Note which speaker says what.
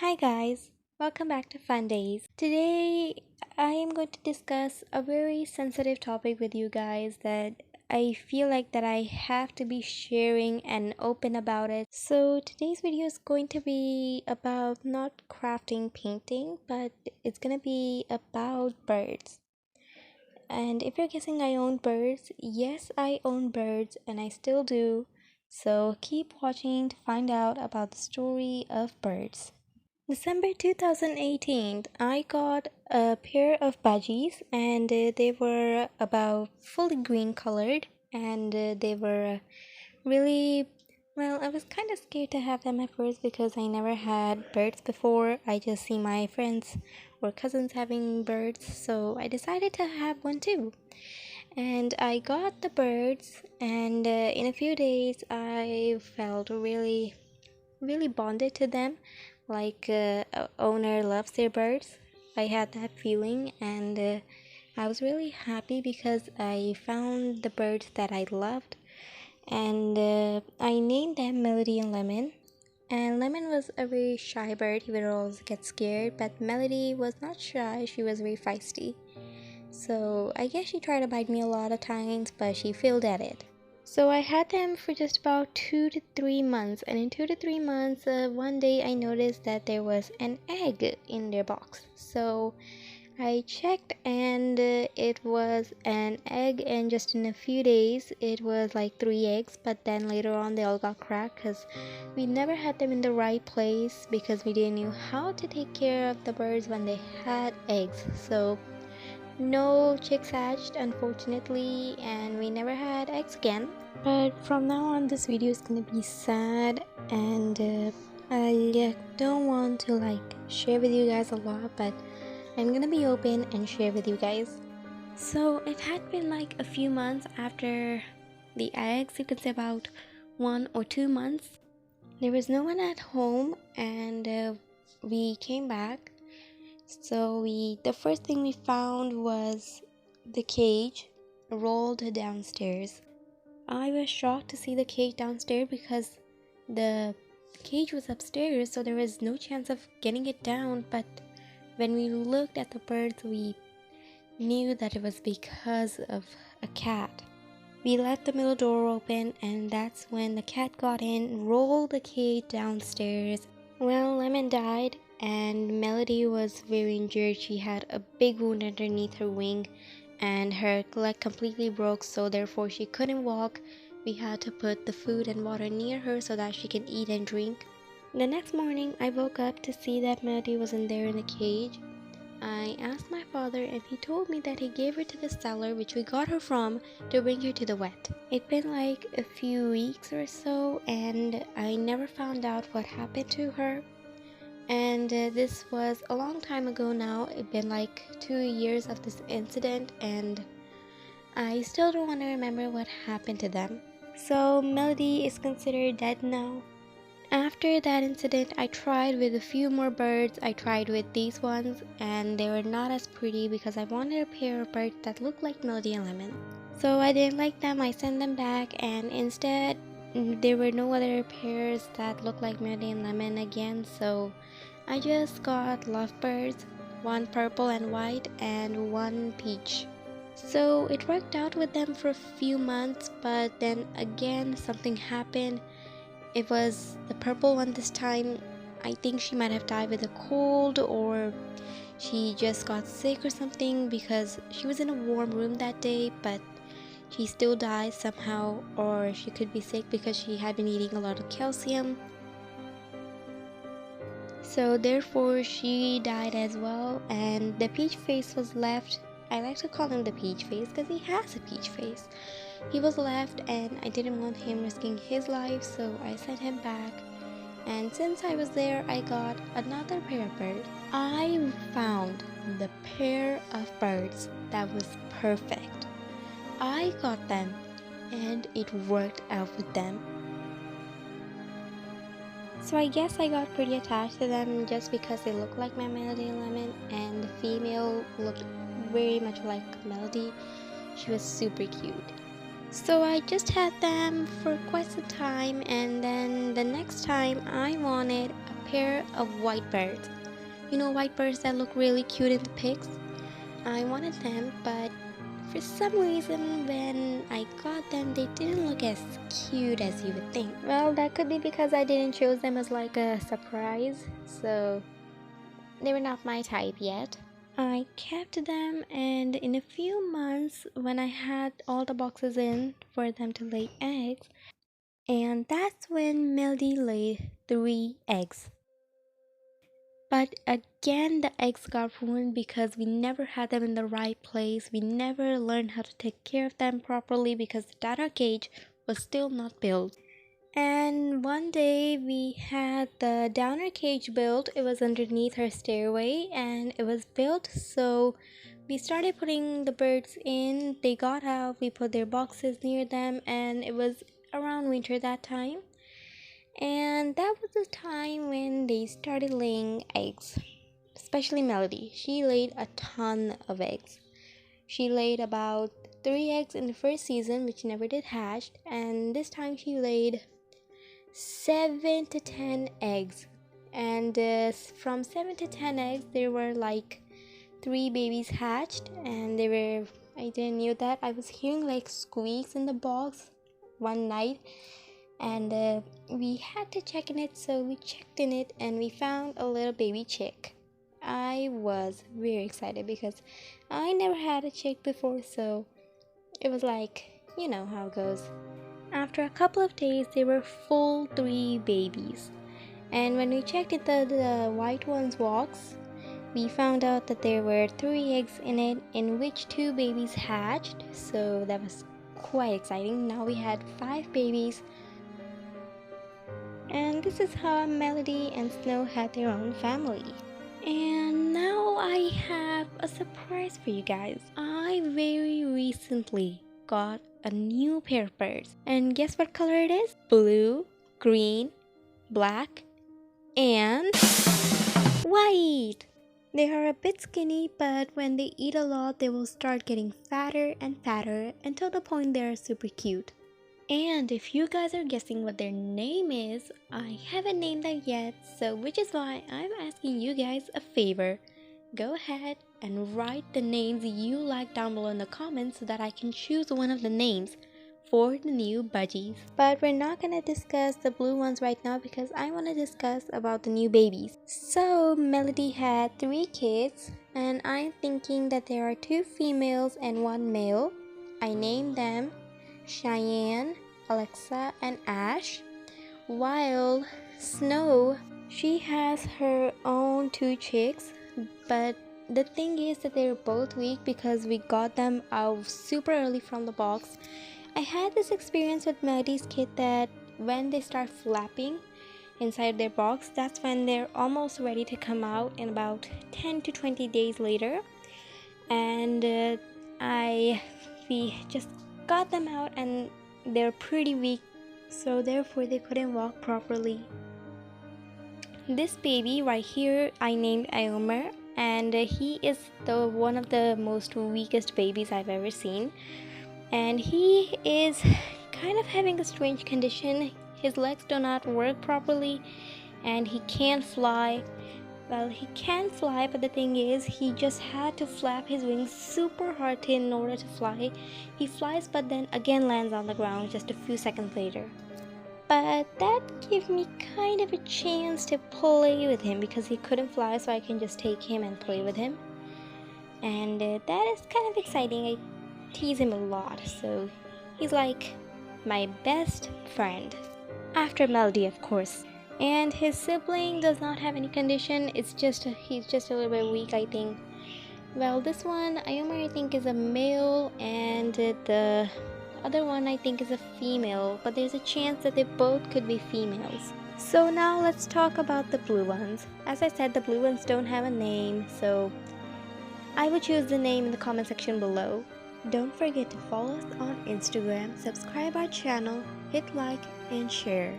Speaker 1: Hi guys, welcome back to Fun Days. Today I am going to discuss a very sensitive topic with you guys that I feel like that I have to be sharing and open about it. So today's video is going to be about not crafting painting, but it's going to be about birds. And if you're guessing I own birds, yes, I own birds and I still do. So keep watching to find out about the story of birds. December 2018, I got a pair of budgies and they were about fully green colored and they were really well. I was kind of scared to have them at first because I never had birds before. I just see my friends or cousins having birds, so I decided to have one too. And I got the birds, and in a few days, I felt really bonded to them, like a owner loves their birds. I had that feeling, and I was really happy because I found the birds that I loved, and I named them Melody and Lemon. And Lemon was a very shy bird. He would always get scared, but Melody was not shy. She was very feisty. So I guess she tried to bite me a lot of times, but she failed at it. So I had them for just about 2 to 3 months, and in 2 to 3 months, one day I noticed that there was an egg in their box. So I checked, and it was an egg, and just in a few days, it was like 3 eggs. But then later on, they all got cracked because we never had them in the right place because we didn't know how to take care of the birds when they had eggs. So no chicks hatched, unfortunately, and we never had eggs again. But from now on, this video is gonna be sad, and I don't want to share with you guys a lot, but I'm gonna be open and share with you guys. So it had been like a few months after the eggs, you could say about 1 or 2 months. There was no one at home, and we came back. So the first thing we found was the cage rolled downstairs. I was shocked to see the cage downstairs because the cage was upstairs, so there was no chance of getting it down. But when we looked at the birds, we knew that it was because of a cat. We left the middle door open, and that's when the cat got in, rolled the cage downstairs. Well, Lemon died, and Melody was very injured. She had a big wound underneath her wing, and her leg completely broke, so therefore she couldn't walk. We had to put the food and water near her so that she can eat and drink. The next morning, I woke up to see that Melody wasn't there in the cage. I asked my father, and he told me that he gave her to the seller which we got her from to bring her to the vet. It'd been like a few weeks or so, and I never found out what happened to her. And this was a long time ago now. It'd been like 2 years of this incident, and I still don't want to remember what happened to them. So Melody is considered dead now. After that incident, I tried with a few more birds. I tried with these ones, and they were not as pretty because I wanted a pair of birds that looked like Melody and Lemon. So I didn't like them. I sent them back, and instead there were no other pairs that looked like Melody and Lemon again. So I just got lovebirds, one purple and white and one peach. So it worked out with them for a few months, but then again something happened. It was the purple one this time. I think she might have died with a cold, or she just got sick or something because she was in a warm room that day, but she still died somehow, or she could be sick because she had been eating a lot of calcium. So therefore she died as well, and the peach face was left. I like to call him the peach face because he has a peach face. He was left, and I didn't want him risking his life, so I sent him back. And since I was there, I got another pair of birds. I found the pair of birds that was perfect. I got them, and it worked out with them. So I guess I got pretty attached to them just because they looked like my Melody and Lemon, and the female looked very much like Melody. She was super cute. So I just had them for quite some time, and then the next time I wanted a pair of white birds. You know, white birds that look really cute in the pics? I wanted them, but for some reason when I got them, they didn't look as cute as you would think. Well, that could be because I didn't choose them as like a surprise, so they were not my type yet. I kept them, and in a few months when I had all the boxes in for them to lay eggs, and that's when Melody laid 3 eggs. But again, the eggs got ruined because we never had them in the right place. We never learned how to take care of them properly because the downer cage was still not built. And one day we had the downer cage built. It was underneath our stairway and it was built. So we started putting the birds in. They got out. We put their boxes near them, and it was around winter that time. And that was the time when they started laying eggs, especially Melody. She laid a ton of eggs. She laid about 3 eggs in the first season, which never did hatch, and this time she laid 7 to 10 eggs. And from 7 to 10 eggs, there were like 3 babies hatched, and they were, I didn't knew that. I was hearing like squeaks in the box one night, and we had to check in it, so we checked in it and we found a little baby chick. I was very excited because I never had a chick before, so it was like, you know how it goes. After a couple of days, there were full 3 babies, and when we checked into the white one's box, we found out that there were 3 eggs in it, in which 2 babies hatched, so that was quite exciting. Now we had 5 babies. And this is how Melody and Snow had their own family. And now I have a surprise for you guys. I very recently got a new pair of birds. And guess what color it is? Blue, green, black, and white. They are a bit skinny, but when they eat a lot, they will start getting fatter and fatter until the point they are super cute. And if you guys are guessing what their name is, I haven't named them yet, so which is why I'm asking you guys a favor. Go ahead and write the names you like down below in the comments so that I can choose one of the names for the new budgies. But we're not gonna discuss the blue ones right now because I want to discuss about the new babies. So Melody had 3 kids, and I'm thinking that there are 2 females and 1 male. I named them Cheyenne, Alexa, and Ash, while Snow, she has her own 2 chicks, but the thing is that they're both weak because we got them out super early from the box. I had this experience with Melody's kid that when they start flapping inside their box, that's when they're almost ready to come out in about 10 to 20 days later. And we just got them out and they're pretty weak, so therefore they couldn't walk properly. This baby right here I named Iomer, and he is the one of the most weakest babies I've ever seen, and he is kind of having a strange condition. His legs do not work properly and he can't fly. Well, he can fly, but the thing is, he just had to flap his wings super hard in order to fly. He flies, but then again lands on the ground just a few seconds later. But that gave me kind of a chance to play with him because he couldn't fly, so I can just take him and play with him. And that is kind of exciting. I tease him a lot, so he's like my best friend. After Melody, of course. And his sibling does not have any condition. It's just he's just a little bit weak, I think. Well, this one Iomer I think is a male, and the other one I think is a female, but there's a chance that they both could be females. So now let's talk about the blue ones. As I said, the blue ones don't have a name, so I will choose the name in the comment section below. Don't forget to follow us on Instagram, subscribe our channel, hit like and share.